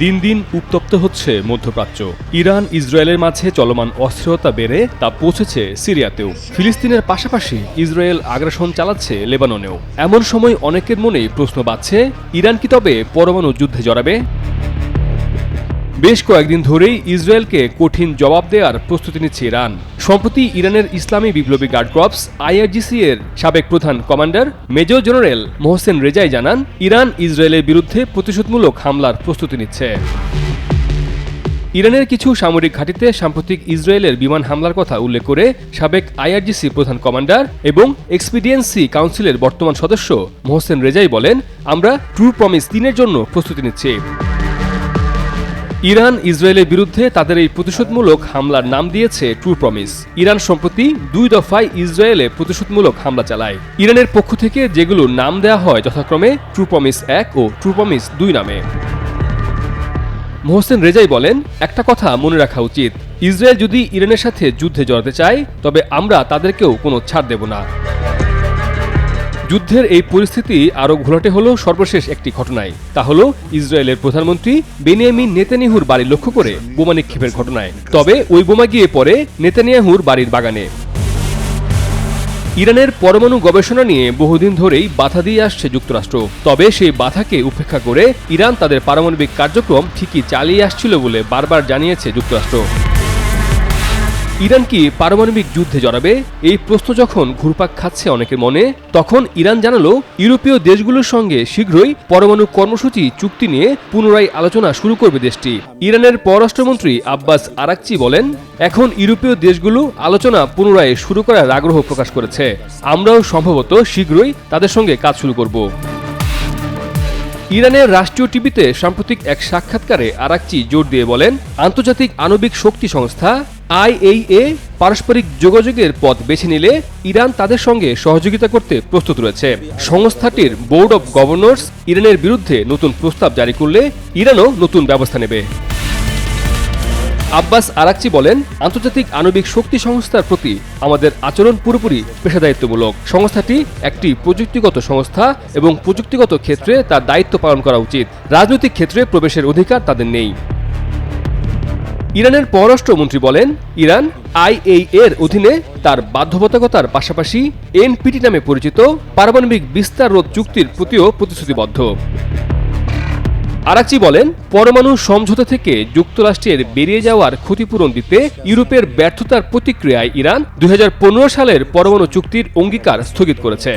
দিন দিন উত্তপ্ত হচ্ছে মধ্যপ্রাচ্য। ইরান ইসরায়েলের মাঝে চলমান অস্থিরতা বেড়ে তা পৌঁছেছে সিরিয়াতেও। ফিলিস্তিনের পাশাপাশি ইসরায়েল আগ্রাসন চালাচ্ছে লেবাননেও। এমন সময় অনেকের মনেই প্রশ্ন বাজছে, ইরান কি তবে পরমাণু যুদ্ধে জড়াবে? বেশ কয়েকদিন ধরেই ইসরায়েলকে কঠিন জবাব দেওয়ার প্রস্তুতি নিচ্ছে ইরান। সম্প্রতি ইরানের ইসলামী বিপ্লবী গার্ড কর্পস IRGC এর সাবেক প্রধান কমান্ডার মেজর জেনারেল মোহসেন রেজাই জানান, ইরান ইসরায়েলের বিরুদ্ধে প্রতিশোধমূলক হামলার প্রস্তুতি নিচ্ছে। ইরানের কিছু সামরিক ঘাঁটিতে সাম্প্রতিক ইসরায়েলের বিমান হামলার কথা উল্লেখ করে সাবেক IRGC প্রধান কমান্ডার এবং এক্সপিডিয়েন্সি কাউন্সিলের বর্তমান সদস্য মোহসেন রেজাই বলেন, আমরা ট্রু প্রমিস 3 জন্য প্রস্তুতি নিচ্ছি। ইরান ইসরায়েলের বিরুদ্ধে তাদের এই প্রতিশোধমূলক হামলার নাম দিয়েছে ট্রু প্রমিস। ইরান সম্প্রতি 2 দফায় ইসরায়েলে প্রতিশোধমূলক হামলা চালায়। ইরানের পক্ষ থেকে যেগুলো নাম দেওয়া হয় যথাক্রমে ট্রু প্রমিস 1 ও ট্রু প্রমিস 2 নামে। মোহসেন রেজাই বলেন, একটা কথা মনে রাখা উচিত, ইসরায়েল যদি ইরানের সাথে যুদ্ধে জড়াতে চায় তবে আমরা তাদেরকেও কোনো ছাড় দেব না। যুদ্ধের এই পরিস্থিতি আরও ঘোলাটে হলো সর্বশেষ একটি ঘটনায়। তা হলো ইসরায়েলের প্রধানমন্ত্রী বেনিয়ামিন নেতানিয়াহুর বাড়ি লক্ষ্য করে বোমা নিক্ষেপের ঘটনায়। তবে ওই বোমা গিয়ে পড়ে নেতানিয়াহুর বাড়ির বাগানে। ইরানের পরমাণু গবেষণা নিয়ে বহুদিন ধরেই বাধা দিয়ে আসছে যুক্তরাষ্ট্র। তবে সেই বাধাকে উপেক্ষা করে ইরান তাদের পারমাণবিক কার্যক্রম ঠিকই চালিয়ে আসছিল বলে বারবার জানিয়েছে যুক্তরাষ্ট্র। ইরান কি পারমাণবিক যুদ্ধে জড়াবে? এই প্রশ্ন যখন ঘুরপাক খাচ্ছে অনেকের মনে, তখন ইরান জানালো ইউরোপীয় দেশগুলোর সঙ্গে শীঘ্রই পরমাণু কর্মসূচি চুক্তি নিয়ে পুনরায় আলোচনা শুরু করবে দেশটি। ইরানের পররাষ্ট্রমন্ত্রী আব্বাস আরাকচি বলেন, এখন ইউরোপীয় দেশগুলো আলোচনা পুনরায় শুরু করার আগ্রহ প্রকাশ করেছে। আমরাও সম্ভবত শীঘ্রই তাদের সঙ্গে কাজ শুরু করব। ইরানের রাষ্ট্রীয় টিভিতে সাম্প্রতিক এক সাক্ষাৎকারে আরাকচি জোর দিয়ে বলেন, আন্তর্জাতিক আণবিক শক্তি সংস্থা IAEA পারস্পরিক যোগাযোগের পথ বেছে নিলে ইরান তাদের সঙ্গে সহযোগিতা করতে প্রস্তুত রয়েছে। সংস্থাটির বোর্ড অব গভর্নর্স ইরানের বিরুদ্ধে নতুন প্রস্তাব জারি করলে ইরানও নতুন ব্যবস্থা নেবে। আব্বাস আরাকচি বলেন, আন্তর্জাতিক আণবিক শক্তি সংস্থার প্রতি আমাদের আচরণ পুরোপুরি পেশাদারিত্বমূলক। সংস্থাটি একটি প্রযুক্তিগত সংস্থা এবং প্রযুক্তিগত ক্ষেত্রে তার দায়িত্ব পালন করা উচিত। রাজনৈতিক ক্ষেত্রে প্রবেশের অধিকার তাদের নেই। ইরানের পররাষ্ট্রমন্ত্রী বলেন, ইরান IAEA এর অধীনে তার বাধ্যবাধকতার পাশাপাশি NPT নামে পরিচিত পারমাণবিক বিস্তার রোধ চুক্তির প্রতিও প্রতিশ্রুতিবদ্ধ। আরাকচি বলেন, পরমাণু সমঝোতা থেকে যুক্তরাষ্ট্রের বেরিয়ে যাওয়ার ক্ষতিপূরণ দিতে ইউরোপের ব্যর্থতার প্রতিক্রিয়ায় ইরান 2015 সালের পরমাণু চুক্তির অঙ্গীকার স্থগিত করেছে।